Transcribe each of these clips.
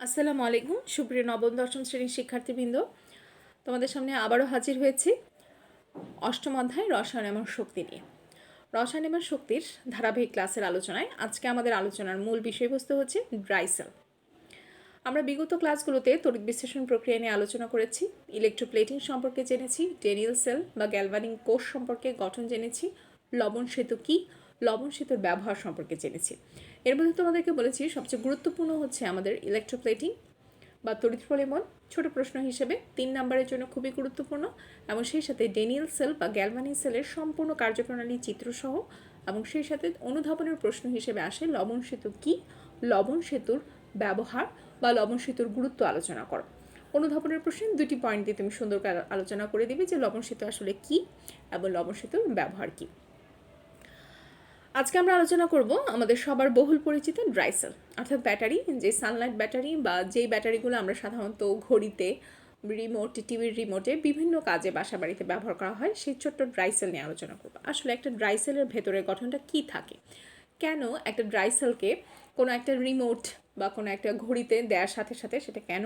আসসালামু আলাইকুম সুপ্রিয় নবম দশম শ্রেণীর শিক্ষার্থীবৃন্দ, তোমাদের সামনে আবারও হাজির হয়েছি অষ্টম অধ্যায় রসায়ন এবং শক্তি নিয়ে। রসায়ন এবং শক্তির ধারাবাহিক ক্লাসের আলোচনায় আজকে আমাদের আলোচনার মূল বিষয়বস্তু হচ্ছে ড্রাই সেল। আমরা বিগত ক্লাসগুলোতে তড়িৎ বিশ্লেষণ প্রক্রিয়া নিয়ে আলোচনা করেছি, ইলেকট্রোপ্লেটিং সম্পর্কে জেনেছি, ডেনিয়েল সেল বা গ্যালভানিক কোষ সম্পর্কে গঠন জেনেছি, লবণ সেতু কী, লবণ সেতুর ব্যবহার সম্পর্কে জেনেছি। এর মধ্যে তোমাদেরকে বলেছি সবচেয়ে গুরুত্বপূর্ণ হচ্ছে আমাদের ইলেকট্রোপ্লেটিং বা তড়িৎ পরিবহন, ছোট প্রশ্ন হিসেবে 3 নম্বরের জন্য খুবই গুরুত্বপূর্ণ, এবং সেই সাথে ডেনিয়েল সেল বা গ্যালভানিক সেলের সম্পূর্ণ কার্যপ্রণালী চিত্রসহ, এবং সেই সাথে অনুধাবনের প্রশ্ন হিসেবে আসে লবণ সেতু কী, লবণ সেতুর ব্যবহার বা লবণ সেতুর গুরুত্ব আলোচনা করো। অনুধাবনের প্রশ্নে 2টি পয়েন্ট দিয়ে তুমি সুন্দর করে আলোচনা করে দিবে যে লবণ সেতু আসলে কী এবং লবণ সেতুর ব্যবহার কী। আজকে আমরা আলোচনা করব আমাদের সবার বহুল পরিচিত ড্রাই সেল, অর্থাৎ ব্যাটারি, যে সানলাইট ব্যাটারি বা যেই ব্যাটারিগুলো আমরা সাধারণত ঘড়িতে, রিমোট, টিভির রিমোটে, বিভিন্ন কাজে বাসা বাড়িতে ব্যবহার করা হয়, সেই ছোট্ট ড্রাই সেল নিয়ে আলোচনা করব। আসলে একটা ড্রাই সেলের ভেতরের গঠনটা কী থাকে, কেন একটা ড্রাই সেলকে কোনো একটা রিমোট বা কোনো একটা ঘড়িতে দেওয়ার সাথে সাথে সেটা কেন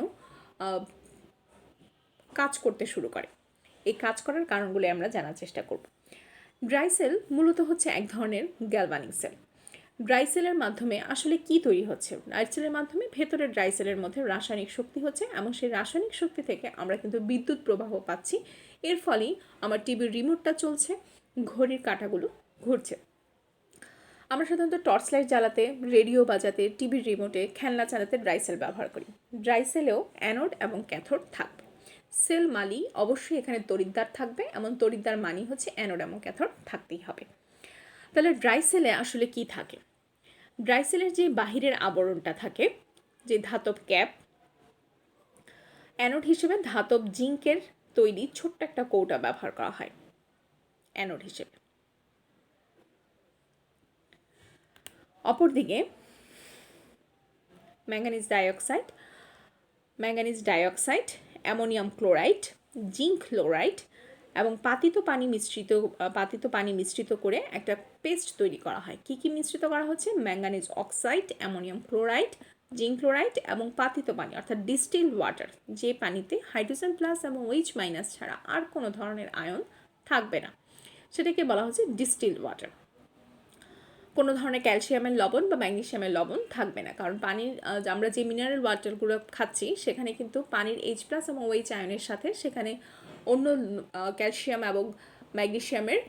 কাজ করতে শুরু করে, এই কাজ করার কারণগুলি আমরা জানার চেষ্টা করব। ড্রাই সেল মূলত হচ্ছে এক ধরনের গ্যালভানিক সেল। ড্রাই সেলের মাধ্যমে আসলে কি তৈরি হচ্ছে? ড্রাই সেলের মাধ্যমে ভেতরের ড্রাই সেলের মধ্যে রাসায়নিক শক্তি হচ্ছে, এবং সেই রাসায়নিক শক্তি থেকে আমরা কিন্তু বিদ্যুৎ প্রবাহ পাচ্ছি। এর ফলেই আমার টিভির রিমোটটা চলছে, ঘড়ির কাঁটাগুলো ঘুরছে। আমরা সাধারণত টর্চ লাইট জ্বালাতে, রেডিও বাজাতে, টিভির রিমোটে, খেলনা চালাতে ড্রাই সেল ব্যবহার করি। ড্রাই সেলেও অ্যানোড এবং ক্যাথোড থাকবে। সেল মালি অবশ্যই এখানে তড়িৎদ্বার থাকবে, এমন তড়িৎদ্বার মানি হচ্ছে অ্যানোড এবং ক্যাথোড থাকতেই হবে। তাহলে ড্রাই সেলে আসলে কি থাকে? ড্রাই সেলের যে বাহিরের আবরণটা থাকে, যে ধাতব ক্যাপ, অ্যানোড হিসেবে ধাতব জিঙ্কের তৈরি ছোট্ট একটা কৌটা ব্যবহার করা হয় অ্যানোড হিসেবে। অপরদিকে manganese dioxide, ammonium chloride, zinc chloride এবং পাতিত পানি মিশ্রিত করে একটা পেস্ট তৈরি করা হয়। কি কি মিশ্রিত করা হচ্ছে? Manganese oxide, ammonium chloride, zinc chloride এবং পাতিত পানি অর্থাৎ ডিস্টিলড ওয়াটার, যে পানিতে হাইড্রোজেন প্লাস এবং OH মাইনাস ছাড়া আর কোনো ধরনের আয়ন থাকবে না, সেটাকে বলা হচ্ছে ডিস্টিলড ওয়াটার। কোনো ধরনের ক্যালসিয়ামের লবণ বা ম্যাগনেসিয়ামের লবণ থাকবে না, কারণ পানির আমরা যে মিনারেল ওয়াটারগুলো খাচ্ছি সেখানে কিন্তু পানির H+ এবং OH আয়নের সাথে সেখানে অন্য ক্যালসিয়াম এবং ম্যাগনেসিয়ামের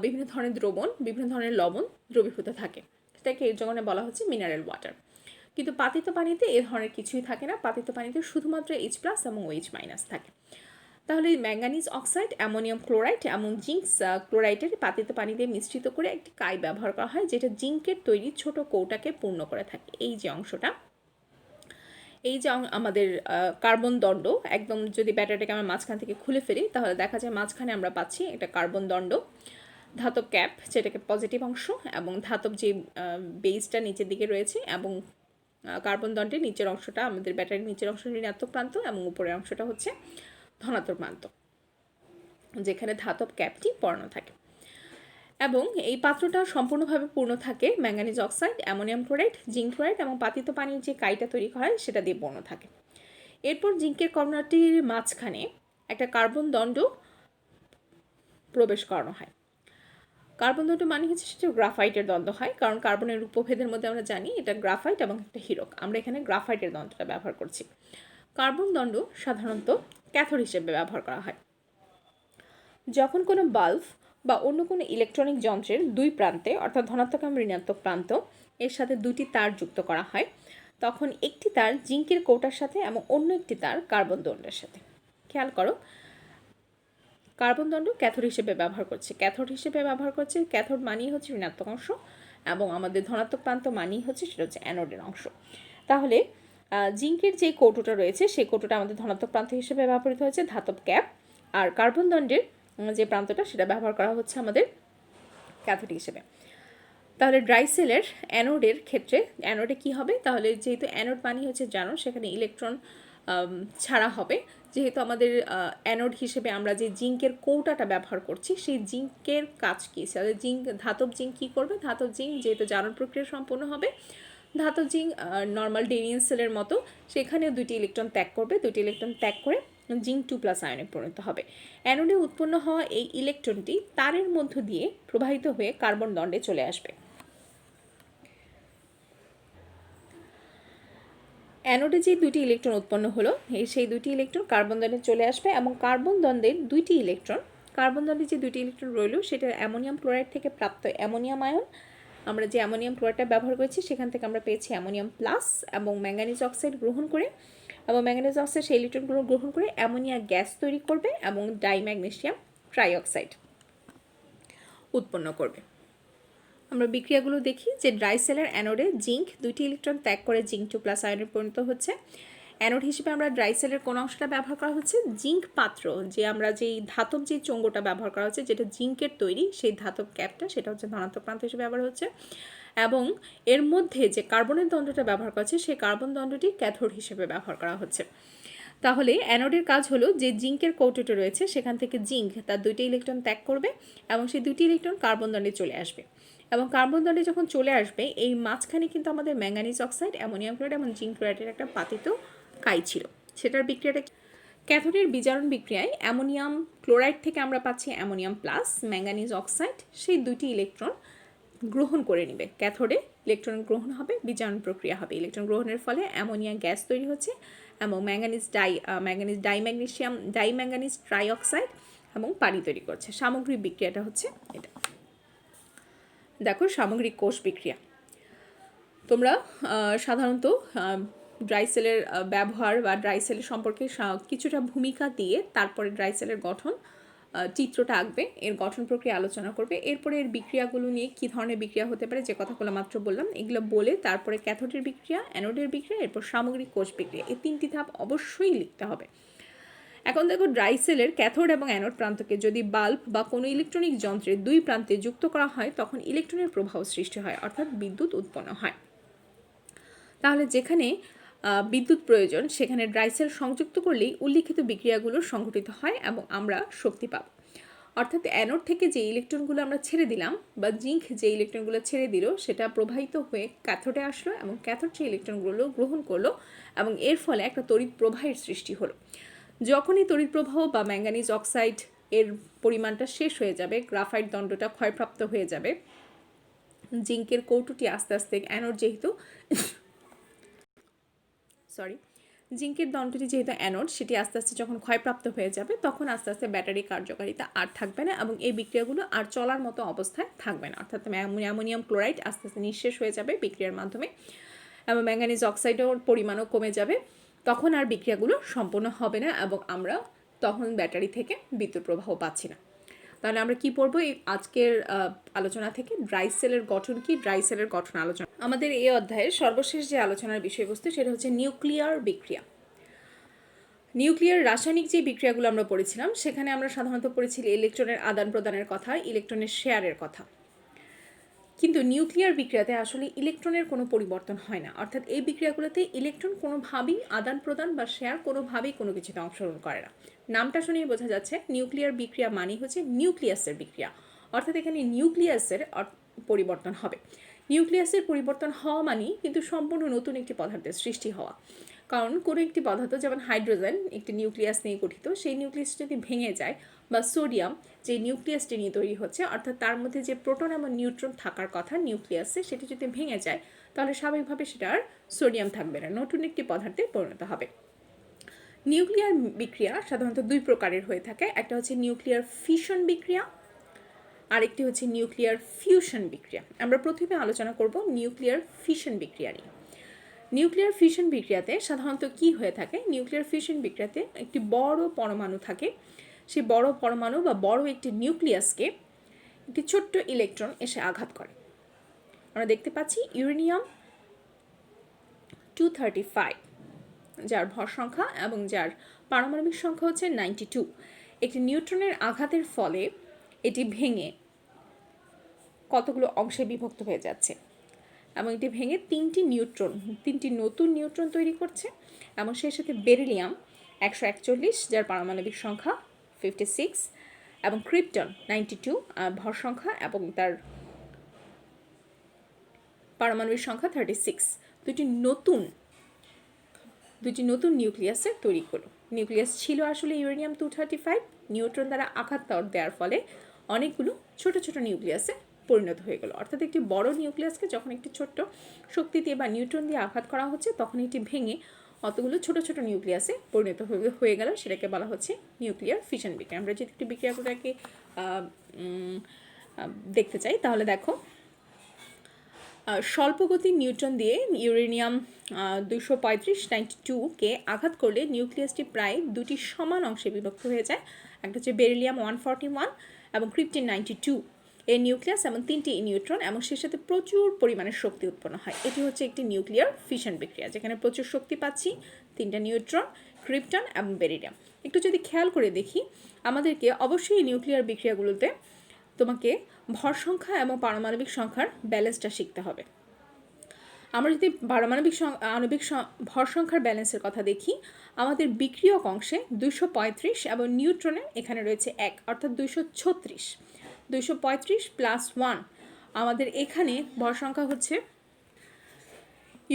বিভিন্ন ধরনের দ্রবণ, বিভিন্ন ধরনের লবণ দ্রবীভূত থাকে, সেটাকে এর জন্য বলা হচ্ছে মিনারেল ওয়াটার। কিন্তু পাতিত পানিতে এ ধরনের কিছুই থাকে না, পাতিত পানিতে শুধুমাত্র H+ এবং OH- থাকে। তাহলে ম্যাঙ্গানিজ অক্সাইড, অ্যামোনিয়াম ক্লোরাইড এবং জিঙ্ক ক্লোরাইডের পাতিত পানি দিয়ে মিশ্রিত করে একটি কাই ব্যবহার করা হয়, যেটা জিঙ্কের তৈরি ছোট কৌটাকে পূর্ণ করে থাকে। এই যে অংশটা, এই যে আমাদের কার্বন দণ্ড, একদম যদি ব্যাটারিটাকে আমরা মাঝখান থেকে খুলে ফেলি তাহলে দেখা যায় মাঝখানে আমরা পাচ্ছি একটা কার্বন দণ্ড, ধাতব ক্যাপ যেটাকে পজিটিভ অংশ, এবং ধাতব যে বেসটা নিচের দিকে রয়েছে, এবং কার্বন দণ্ডের নিচের অংশটা, আমাদের ব্যাটারির নিচের অংশ ঋণাত্মক প্রান্ত এবং উপরের অংশটা হচ্ছে ধনাত্মক প্রান্ত, যেখানে ধাতব ক্যাপটি পড়ানো থাকে। এবং এই পাত্রটা সম্পূর্ণভাবে পূর্ণ থাকে manganese oxide, ammonium chloride, zinc chloride এবং পাতিত পানির যে কাইটা তৈরি করা হয় সেটা দিয়ে পূর্ণ থাকে। এরপর জিঙ্কের কর্ণাটির মাঝখানে একটা কার্বন দণ্ড প্রবেশ করানো হয়। কার্বন দণ্ড মানে হচ্ছে সেটা গ্রাফাইটের দ্বন্দ্ব হয়, কারণ কার্বনের উপভেদের মধ্যে আমরা জানি এটা গ্রাফাইট এবং একটা হীরক, আমরা এখানে গ্রাফাইটের দ্বন্দ্বটা ব্যবহার করছি। কার্বন দণ্ড সাধারণত ক্যাথোড হিসেবে ব্যবহার করা হয়। যখন কোনো বাল্ব বা অন্য কোনো ইলেকট্রনিক যন্ত্রের দুই প্রান্তে, অর্থাৎ ধনাত্মক এবং ঋণাত্মক প্রান্ত, এর সাথে দুটি তার যুক্ত করা হয়, তখন একটি তার জিঙ্কের কৌটার সাথে এবং অন্য একটি তার কার্বন দণ্ডের সাথে। খেয়াল করো, কার্বন দণ্ড ক্যাথোড হিসেবে ব্যবহার করছে। ক্যাথোড মানেই হচ্ছে ঋণাত্মক অংশ, এবং আমাদের ধনাত্মক প্রান্ত মানেই হচ্ছে সেটা হচ্ছে অ্যানোডের অংশ। তাহলে জিঙ্কের যে কৌটোটা রয়েছে সেই কৌটোটা আমাদের ধনাত্মক প্রান্ত হিসেবে ব্যবহৃত হয়েছে, ধাতব ক্যাপ, আর কার্বন দণ্ডের যে প্রান্তটা সেটা ব্যবহার করা হচ্ছে আমাদের ক্যাথোড হিসেবে। তাহলে ড্রাই সেলের অ্যানোডের ক্ষেত্রে অ্যানোডে কি হবে? তাহলে যেহেতু অ্যানোড মানে হচ্ছে জানো, সেখানে ইলেকট্রন ছাড়া হবে, যেহেতু আমাদের অ্যানোড হিসেবে আমরা যে জিঙ্কের কৌটাটা ব্যবহার করছি সেই জিঙ্কের কাজ কী? তাহলে ধাতব জিঙ্ক কী করবে? ধাতব জিঙ্ক যেহেতু জারণ প্রক্রিয়া সম্পন্ন হবে, ধাতব জিঙ্ক নর্মাল ডেরিয়ান সেলের মতো সেখানেও 2টি ইলেকট্রন ত্যাগ করবে, 2টি ইলেকট্রন ত্যাগ করে জিঙ্ক 2+ আয়নে পরিণত হবে। অ্যানোডে উৎপন্ন হওয়া এই ইলেকট্রনটি তারের মধ্য দিয়ে প্রবাহিত হয়ে কার্বন দণ্ডে চলে আসবে। অ্যানোডে যে 2টি ইলেকট্রন উৎপন্ন হলো সেই 2টি ইলেকট্রন কার্বন দণ্ডে চলে আসবে এবং কার্বন দণ্ডের 2টি ইলেকট্রন, কার্বন দণ্ডে যে 2টি ইলেকট্রন রইল সেটা অ্যামোনিয়াম ক্লোরাইড থেকে প্রাপ্ত অ্যামোনিয়াম আয়ন। আমরা যে অ্যামোনিয়াম ক্লোরাইডটা ব্যবহার করেছি সেখান থেকে আমরা পেয়েছি অ্যামোনিয়াম প্লাস এবং ম্যাঙ্গানিজ অক্সাইড গ্রহণ করে, এবং ম্যাঙ্গানিজ অক্সাইড সেই ইলেকট্রনগুলো গ্রহণ করে অ্যামোনিয়া গ্যাস তৈরি করবে এবং ডাইম্যাগনেসিয়াম ট্রাইঅক্সাইড উৎপন্ন করবে। আমরা বিক্রিয়াগুলো দেখি যে ড্রাই সেলের অ্যানোডে জিঙ্ক 2টি ইলেকট্রন ত্যাগ করে জিঙ্ক 2+ আয়নে পরিণত হচ্ছে। অ্যানোড হিসেবে আমরা ড্রাই সেলের কোন অংশটা ব্যবহার করা হচ্ছে? জিঙ্ক পাত্র, যে আমরা যেই ধাতব যে চৌঙ্গটা ব্যবহার করা হচ্ছে যেটা জিঙ্কের তৈরি, সেই ধাতব ক্যাপটা সেটা হচ্ছে ধনাত্মক প্রান্ত হিসেবে ব্যবহার হচ্ছে, এবং এর মধ্যে যে কার্বনের দণ্ডটা ব্যবহার করা হচ্ছে সেই কার্বন দণ্ডটি ক্যাথোড হিসেবে ব্যবহার করা হচ্ছে। তাহলে অ্যানোডের কাজ হলো যে জিঙ্কের কৌটোটা রয়েছে সেখান থেকে জিঙ্ক তার 2টি ইলেকট্রন ত্যাগ করবে এবং সেই 2টি ইলেকট্রন কার্বন দণ্ডে চলে আসবে, এবং কার্বন দণ্ডে যখন চলে আসবে এই মাঝখানে কিন্তু আমাদের ম্যাঙ্গানিজ অক্সাইড, অ্যামোনিয়াম ক্লোরাইড এবং জিঙ্ক ক্লোরাইডের একটা পাতিত কাই ছিল। সেটার বিক্রিয়াটা ক্যাথোডের বিজারণ বিক্রিয়ায় অ্যামোনিয়াম ক্লোরাইড থেকে আমরা পাচ্ছি অ্যামোনিয়াম প্লাস, ম্যাঙ্গানিজ অক্সাইড সেই 2টি ইলেকট্রন গ্রহণ করে নেবে, ক্যাথোডে ইলেকট্রন গ্রহণ হবে, বিজারণ প্রক্রিয়া হবে, ইলেকট্রন গ্রহণের ফলে অ্যামোনিয়া গ্যাস তৈরি হচ্ছে এবং ম্যাঙ্গানিজ ডাইম্যাঙ্গানিজ ট্রাইঅক্সাইড এবং পানি তৈরি করছে। সামগ্রিক বিক্রিয়াটা হচ্ছে এটা। দেখো সামগ্রিক কোষ বিক্রিয়া। তোমরা সাধারণত ড্রাই সেলের ব্যবহার বা ড্রাই সেলের সম্পর্কে কিছুটা ভূমিকা দিয়ে তারপরে ড্রাই সেলের গঠন চিত্রটা আঁকবে, এর গঠন প্রক্রিয়া আলোচনা করবে, এরপরে এর বিক্রিয়াগুলো নিয়ে কী ধরনের বিক্রিয়া হতে পারে যে কথাগুলো মাত্র বললাম এগুলো বলে তারপরে ক্যাথোডের বিক্রিয়া, অ্যানোডের বিক্রিয়া, এরপর সামগ্রিক কোষ বিক্রিয়া, এই 3টি ধাপ অবশ্যই লিখতে হবে। এখন দেখো ড্রাই সেলের ক্যাথোড এবং অ্যানোড প্রান্তকে যদি বাল্ব বা কোনো ইলেকট্রনিক যন্ত্রের 2 প্রান্তে যুক্ত করা হয় তখন ইলেকট্রনের প্রবাহ সৃষ্টি হয়, অর্থাৎ বিদ্যুৎ উৎপন্ন হয়। তাহলে যেখানে বিদ্যুৎ প্রয়োজন সেখানে ড্রাই সেল সংযুক্ত করলেই উল্লিখিত বিক্রিয়াগুলো সংঘটিত হয় এবং আমরা শক্তি পাব। অর্থাৎ অ্যানোড থেকে যে ইলেকট্রনগুলো আমরা ছেড়ে দিলাম বা জিঙ্ক যে ইলেকট্রনগুলো ছেড়ে দিল সেটা প্রবাহিত হয়ে ক্যাথোডে আসলো এবং ক্যাথোড সেই ইলেকট্রনগুলো গ্রহণ করলো এবং এর ফলে একটা তড়িৎ প্রবাহের সৃষ্টি হলো। যখনই তড়িৎ প্রবাহ বা ম্যাঙ্গানিজ অক্সাইড এর পরিমাণটা শেষ হয়ে যাবে, গ্রাফাইট দণ্ডটা ক্ষয়প্রাপ্ত হয়ে যাবে, জিঙ্কের কৌটোটি আস্তে আস্তে অ্যানোড যেহেতু জিঙ্কের দণ্ডটি যেহেতু অ্যানোড সেটি আস্তে আস্তে যখন ক্ষয়প্রাপ্ত হয়ে যাবে তখন আস্তে আস্তে ব্যাটারি কার্যকারিতা আর থাকবে না এবং এই বিক্রিয়াগুলো আর চলার মতো অবস্থায় থাকবে না, অর্থাৎ অ্যামোনিয়াম ক্লোরাইড আস্তে আস্তে নিঃশেষ হয়ে যাবে বিক্রিয়ার মাধ্যমে এবং ম্যাঙ্গানিজ অক্সাইডের পরিমাণও কমে যাবে, তখন আর বিক্রিয়াগুলো সম্পূর্ণ হবে না এবং আমরা তখন ব্যাটারি থেকে বিদ্যুৎ প্রবাহ পাচ্ছি না। তাহলে আমরা কি পড়বো এই আজকের আলোচনা থেকে? ড্রাই সেলের গঠন কি, ড্রাই সেলের গঠন আলোচনা। আমাদের এই অধ্যায়ের সর্বশেষ যে আলোচনার বিষয়বস্তু সেটা হচ্ছে নিউক্লিয়ার বিক্রিয়া। নিউক্লিয়ার রাসায়নিক যে বিক্রিয়াগুলো আমরা পড়েছিলাম সেখানে আমরা সাধারণত পড়েছি ইলেকট্রনের আদান প্রদানের কথা, ইলেকট্রনের শেয়ারের কথা, কিন্তু নিউক্লিয়ার বিক্রিয়াতে আসলে ইলেকট্রনের কোনো পরিবর্তন হয় না, অর্থাৎ এই বিক্রিয়াগুলোতে ইলেকট্রন কোনোভাবেই আদান প্রদান বা শেয়ার কোনোভাবেই কোনো কিছুতে অংশগ্রহণ করে না। নামটা শুনেই বোঝা যাচ্ছে নিউক্লিয়ার বিক্রিয়া মানে হচ্ছে নিউক্লিয়াসের বিক্রিয়া, অর্থাৎ এখানে নিউক্লিয়াসের পরিবর্তন হবে। নিউক্লিয়াসের পরিবর্তন হওয়া মানেই কিন্তু সম্পূর্ণ নতুন একটি পদার্থের সৃষ্টি হওয়া, কারণ কোনো একটি পদার্থ যেমন হাইড্রোজেন একটি নিউক্লিয়াস নিয়ে গঠিত, সেই নিউক্লিয়াস যদি ভেঙে যায় বা সোডিয়াম যে নিউক্লিয়াসটি নিয়ে তৈরি হচ্ছে অর্থাৎ তার মধ্যে যে প্রোটন এবং নিউট্রন থাকার কথা নিউক্লিয়াসে সেটি যদি ভেঙে যায় তাহলে স্বাভাবিকভাবে সেটা আর সোডিয়াম থাকবে না, নতুন একটি পদার্থে পরিণত হবে। নিউক্লিয়ার বিক্রিয়া সাধারণত 2 প্রকারের হয়ে থাকে, একটা হচ্ছে নিউক্লিয়ার ফিশন বিক্রিয়া, আরেকটি হচ্ছে নিউক্লিয়ার ফিউশন বিক্রিয়া। আমরা প্রথমে আলোচনা করব নিউক্লিয়ার ফিশন বিক্রিয়া নিয়ে। নিউক্লিয়ার ফিশন বিক্রিয়াতে সাধারণত কি হয়ে থাকে? নিউক্লিয়ার ফিশন বিক্রিয়াতে একটি বড় পরমাণু থাকে, সেই বড় পরমাণু বা বড় একটি নিউক্লিয়াসকে একটি ছোট্ট ইলেকট্রন এসে আঘাত করে। আমরা দেখতে পাচ্ছি ইউরেনিয়াম 235 যার ভর সংখ্যা এবং যার পারমাণবিক সংখ্যা হচ্ছে 92, একটি নিউট্রনের আঘাতের ফলে এটি ভেঙে কতগুলো অংশে বিভক্ত হয়ে যাচ্ছে এবং এটি ভেঙে 3টি নতুন নিউট্রন তৈরি করছে এবং সেই সাথে বেরিলিয়াম 141 যার পারমাণবিক সংখ্যা 56 এবং ক্রিপ্টন 92 ভর সংখ্যা এবং তার পারমাণবিক সংখ্যা 36 দুটি নতুন নিউক্লিয়াসের তৈরি করলো। নিউক্লিয়াস ছিল আসলে ইউরেনিয়াম-235, নিউট্রন দ্বারা আঘাত দেওয়ার ফলে অনেকগুলো ছোট ছোট নিউক্লিয়াসে পরিণত হয়ে গেল। অর্থাৎ একটি বড় নিউক্লিয়াসকে যখন একটি ছোট্ট শক্তি দিয়ে বা নিউট্রন দিয়ে আঘাত করা হচ্ছে, তখন এটি ভেঙে অতগুলো ছোট ছোট নিউক্লিয়াসে পরিণত হয়ে গেল। সেটাকে বলা হচ্ছে নিউক্লিয়ার ফিশন বিক্রিয়া। আমরা যদি একটি বিক্রিয়াগুলোকে দেখতে চাই তাহলে দেখো, স্বল্পগতির নিউট্রন দিয়ে ইউরেনিয়াম 235-92কে আঘাত করলে নিউক্লিয়াসটি প্রায় দুটি সমান অংশে বিভক্ত হয়ে যায়। একটা হচ্ছে বেরিলিয়াম 141 এবং ক্রিপ্টিন 92 এর নিউক্লিয়াস এবং 3টি নিউট্রন, এবং সেই সাথে প্রচুর পরিমাণে শক্তি উৎপন্ন হয়। এটি হচ্ছে একটি নিউক্লিয়ার ফিশন বিক্রিয়া, যেখানে প্রচুর শক্তি পাচ্ছি, 3টা নিউট্রন, ক্রিপ্টন এবং বেরিলিয়াম। একটু যদি খেয়াল করে দেখি, আমাদেরকে অবশ্যই এই নিউক্লিয়ার বিক্রিয়াগুলোতে তোমাকে ভর সংখ্যা এবং পারমাণবিক সংখ্যার ব্যালেন্সটা শিখতে হবে। আমরা যদি আণবিক ভর সংখ্যার ব্যালেন্সের কথা দেখি, আমাদের বিক্রিয়ক অংশে 235 এবং নিউট্রনে এখানে রয়েছে 1, অর্থাৎ 236। 235 প্লাস 1, আমাদের এখানে ভর সংখ্যা হচ্ছে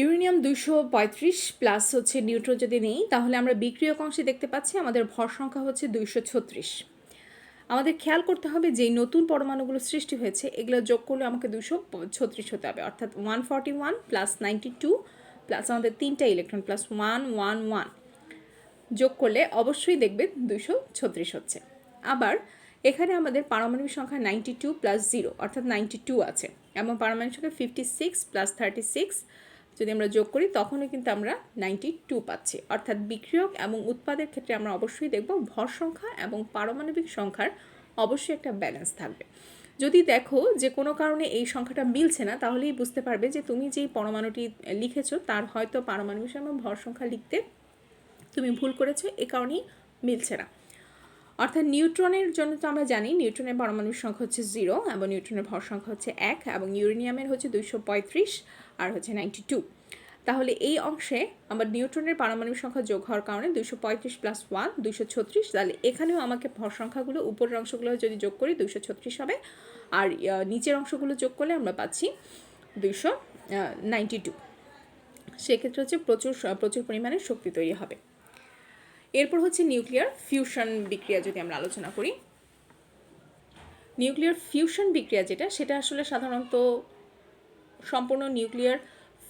ইউরেনিয়াম 235 প্লাস হচ্ছে নিউট্রন যদি নেই, তাহলে আমরা বিক্রিয়ক অংশে দেখতে পাচ্ছি আমাদের ভর সংখ্যা হচ্ছে 236। আমাদের খেয়াল করতে হবে যে নতুন পরমাণুগুলো সৃষ্টি হয়েছে, এগুলো যোগ করলে আমাকে 236 হতে হবে, অর্থাৎ 141 প্লাস 92 প্লাস আমাদের 3টা ইলেকট্রন প্লাস 111 যোগ করলে অবশ্যই দেখবে 236 হচ্ছে। আবার এখানে আমাদের পারমাণবিক সংখ্যা 92 প্লাস 0 অর্থাৎ 92 আছে, এবং পারমাণবিক সংখ্যা 56 প্লাস 36 যদি আমরা যোগ করি তখনও কিন্তু আমরা 92 পাচ্ছি। অর্থাৎ বিক্রিয়ক এবং উৎপাদের ক্ষেত্রে আমরা অবশ্যই দেখব ভর সংখ্যা এবং পারমাণবিক সংখ্যার অবশ্যই একটা ব্যালেন্স থাকবে। যদি দেখো যে কোনো কারণে এই সংখ্যাটা মিলছে না, তাহলেই বুঝতে পারবে যে তুমি যেই পরমাণুটি লিখেছো তার হয়তো পারমাণবিক এবং ভর সংখ্যা লিখতে তুমি ভুল করেছো, এ কারণেই মিলছে না। অর্থাৎ নিউট্রনের জন্য তো আমরা জানি নিউট্রনের পারমাণবিক সংখ্যা হচ্ছে 0 এবং নিউট্রনের ভর সংখ্যা হচ্ছে 1, এবং ইউরেনিয়ামের হচ্ছে 235 আর হচ্ছে 92। তাহলে এই অংশে আমার নিউট্রনের পারমাণবিক সংখ্যা যোগ হওয়ার কারণে 235 প্লাস 1 236, তাহলে এখানেও আমাকে ভর সংখ্যাগুলো উপরের অংশগুলো যদি যোগ করি 236 হবে, আর নিচের অংশগুলো যোগ করলে আমরা পাচ্ছি 292। সেক্ষেত্রে হচ্ছে প্রচুর পরিমাণে শক্তি তৈরি হবে। এরপর হচ্ছে নিউক্লিয়ার ফিউশন বিক্রিয়া যদি আমরা আলোচনা করি। নিউক্লিয়ার ফিউশন বিক্রিয়া সেটা আসলে সাধারণত সম্পূর্ণ নিউক্লিয়ার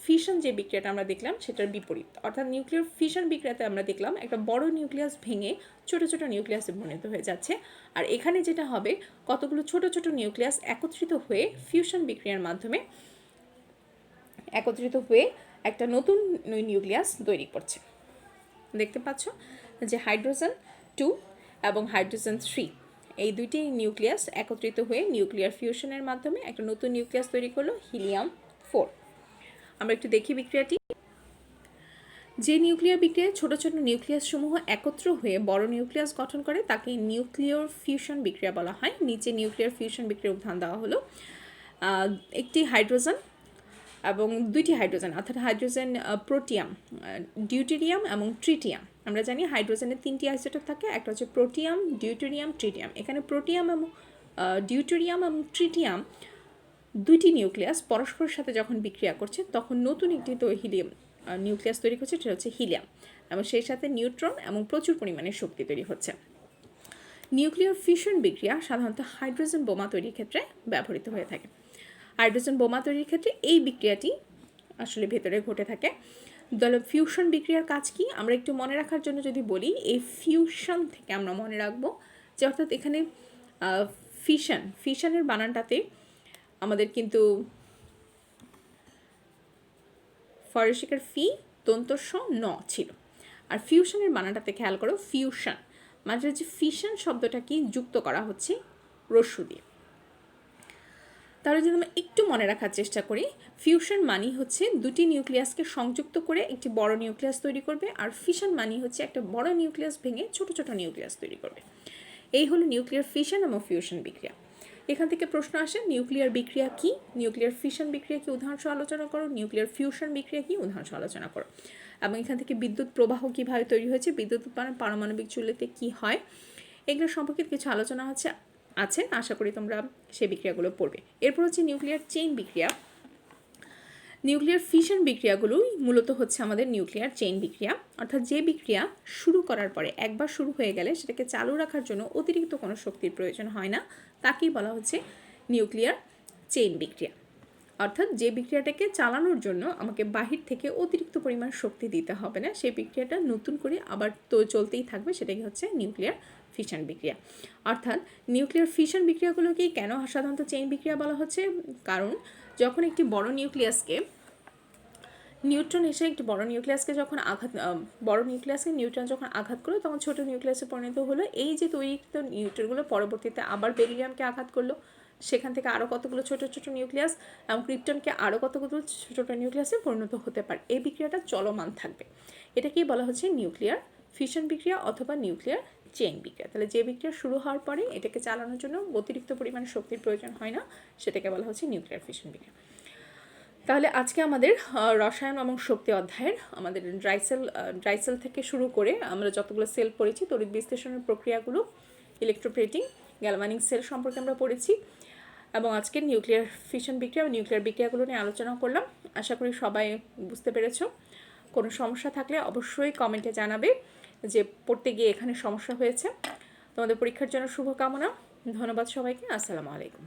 ফিশন যে বিক্রিয়াটা আমরা দেখলাম সেটার বিপরীত। অর্থাৎ নিউক্লিয়ার ফিশন বিক্রিয়াতে আমরা দেখলাম একটা বড় নিউক্লিয়াস ভেঙে ছোট ছোট নিউক্লিয়াসে পরিণত হয়ে যাচ্ছে, আর এখানে যেটা হবে কতগুলো ছোট ছোট নিউক্লিয়াস একত্রিত হয়ে ফিউশন বিক্রিয়ার মাধ্যমে একত্রিত হয়ে একটা নতুন নিউক্লিয়াস তৈরি করছে। দেখতে পাচ্ছ যে হাইড্রোজেন 2 এবং হাইড্রোজেন 3 এই দুইটি নিউক্লিয়াস একত্রিত হয়ে নিউক্লিয়ার ফিউশনের মাধ্যমে একটা নতুন নিউক্লিয়াস তৈরি করলো হিলিয়াম 4। আমরা একটু দেখি বিক্রিয়াটি। যে নিউক্লিয়ার বিক্রিয়ায় ছোট ছোট নিউক্লিয়াস সমূহ একত্র হয়ে বড় নিউক্লিয়াস গঠন করে তাকে নিউক্লিয়ার ফিউশন বিক্রিয়া বলা হয়। নিচে নিউক্লিয়ার ফিউশন বিক্রিয়ার উদাহরণ দেওয়া হলো। একটি হাইড্রোজেন এবং দুইটি হাইড্রোজেন, অর্থাৎ হাইড্রোজেন প্রোটিয়াম, ডিউটেরিয়াম এবং ট্রিটিয়াম। আমরা জানি হাইড্রোজেনের 3টি আইসোটোপ থাকে, একটা হচ্ছে প্রোটিয়াম, ডিউটেরিয়াম, ট্রিটিয়াম। এখানে প্রোটিয়াম এবং ডিউটেরিয়াম এবং ট্রিটিয়াম দুইটি নিউক্লিয়াস পরস্পরের সাথে যখন বিক্রিয়া করছে তখন নতুন একটি হিলিয়াম নিউক্লিয়াস তৈরি করছে, সেটা হচ্ছে হিলিয়াম, এবং সেই সাথে নিউট্রন এবং প্রচুর পরিমাণে শক্তি তৈরি হচ্ছে। নিউক্লিয়ার ফিউশন বিক্রিয়া সাধারণত হাইড্রোজেন বোমা তৈরির ক্ষেত্রে ব্যবহৃত হয়ে থাকে। হাইড্রোজেন বোমা তৈরির ক্ষেত্রে এই বিক্রিয়াটি আসলে ভেতরে ঘটে থাকে। তাহলে ফিউশন বিক্রিয়ার কাজ কি আমরা একটু মনে রাখার জন্য যদি বলি, এই ফিউশন থেকে আমরা মনে রাখবো যে অর্থাৎ এখানে ফিশনের বানানটাতে আমাদের কিন্তু ফরেশিকার ফি দন্তস্ব ন ছিল, আর ফিউশনের বানানটাতে খেয়াল করো ফিউশন, মানে হচ্ছে ফিশন শব্দটা কি যুক্ত করা হচ্ছে রস্যু দিয়ে। তাহলে যদি আমরা একটু মনে রাখার চেষ্টা করি, ফিউশন মানি হচ্ছে দুটি নিউক্লিয়াসকে সংযুক্ত করে একটি বড় নিউক্লিয়াস তৈরি করবে, আর ফিশন মানি হচ্ছে একটা বড় নিউক্লিয়াস ভেঙে ছোট ছোট নিউক্লিয়াস তৈরি করবে। এই হলো নিউক্লিয়ার ফিশন এবং ফিউশন বিক্রিয়া। এখান থেকে প্রশ্ন আসে নিউক্লিয়ার বিক্রিয়া কি, নিউক্লিয়ার ফিশন বিক্রিয়া কি উদাহরণ সহ আলোচনা করো, নিউক্লিয়ার ফিউশন বিক্রিয়া কি উদাহরণ সহ আলোচনা করো, এবং এখান থেকে বিদ্যুৎ প্রবাহ কীভাবে তৈরি হয়েছে, বিদ্যুৎ উৎপাদন পারমাণবিক চুল্লিতে কি হয়, এগুলো সম্পর্কিত কিছু আলোচনা আছে। আশা করি তোমরা সেই বিক্রিয়াগুলো পড়বে। এরপর হচ্ছে নিউক্লিয়ার চেইন বিক্রিয়া। নিউক্লিয়ার ফিশন বিক্রিয়াগুলোই মূলত হচ্ছে আমাদের নিউক্লিয়ার চেইন বিক্রিয়া, অর্থাৎ যে বিক্রিয়া শুরু করার পরে একবার শুরু হয়ে গেলে সেটাকে চালু রাখার জন্য অতিরিক্ত কোনো শক্তির প্রয়োজন হয় না, তাকেই বলা হচ্ছে নিউক্লিয়ার চেইন বিক্রিয়া। অর্থাৎ যে বিক্রিয়াটাকে চালানোর জন্য আমাকে বাহির থেকে অতিরিক্ত পরিমাণ শক্তি দিতে হবে না, সেই বিক্রিয়াটা নতুন করে আবার তো চলতেই থাকবে, সেটাই হচ্ছে নিউক্লিয়ার ফিশন বিক্রিয়া। অর্থাৎ নিউক্লিয়ার ফিশন বিক্রিয়াগুলোকেই কেন সাধারণত চেইন বিক্রিয়া বলা হচ্ছে, কারণ যখন একটি বড় নিউক্লিয়াসকে নিউট্রন এসে একটি বড় নিউক্লিয়াসকে যখন নিউট্রন যখন আঘাত করলো, তখন ছোট নিউক্লিয়াসে পরিণত হলো। এই যে তৈরিকৃত নিউট্রনগুলো পরবর্তীতে আবার বেরিলিয়ামকে আঘাত করলো, সেখান থেকে আরও কতগুলো ছোট ছোট নিউক্লিয়াস এবং ক্রিপ্টনকে আরও কতগুলো ছোট নিউক্লিয়াসে পরিণত হতে পারে। এই বিক্রিয়াটা চলমান থাকবে, এটাকেই বলা হচ্ছে নিউক্লিয়ার ফিশন বিক্রিয়া অথবা নিউক্লিয়ার চেইন বিক্রিয়া। তাহলে যে বিক্রিয়া শুরু হওয়ার পরে এটাকে চালানোর জন্য অতিরিক্ত পরিমাণে শক্তির প্রয়োজন হয় না, সেটাকে বলা হচ্ছে নিউক্লিয়ার ফিশন বিক্রিয়া। তাহলে আজকে আমাদের রসায়ন এবং শক্তি অধ্যায়ের আমাদের ড্রাই সেল থেকে শুরু করে আমরা যতগুলো সেল পড়েছি, তড়িৎ বিশ্লেষণের প্রক্রিয়াগুলো, ইলেকট্রোপ্লেটিং, গ্যালভানিক সেল সম্পর্কে আমরা পড়েছি, এবং আজকে নিউক্লিয়ার ফিশন বিক্রিয়া ও নিউক্লিয়ার বিক্রিয়াগুলো নিয়ে আলোচনা করলাম। আশা করি সবাই বুঝতে পেরেছো। কোনো সমস্যা থাকলে অবশ্যই কমেন্টে জানাবে যে পড়তে গিয়ে এখানে সমস্যা হয়েছে। তোমাদের পরীক্ষার জন্য শুভকামনা। ধন্যবাদ সবাইকে। আসসালামু আলাইকুম।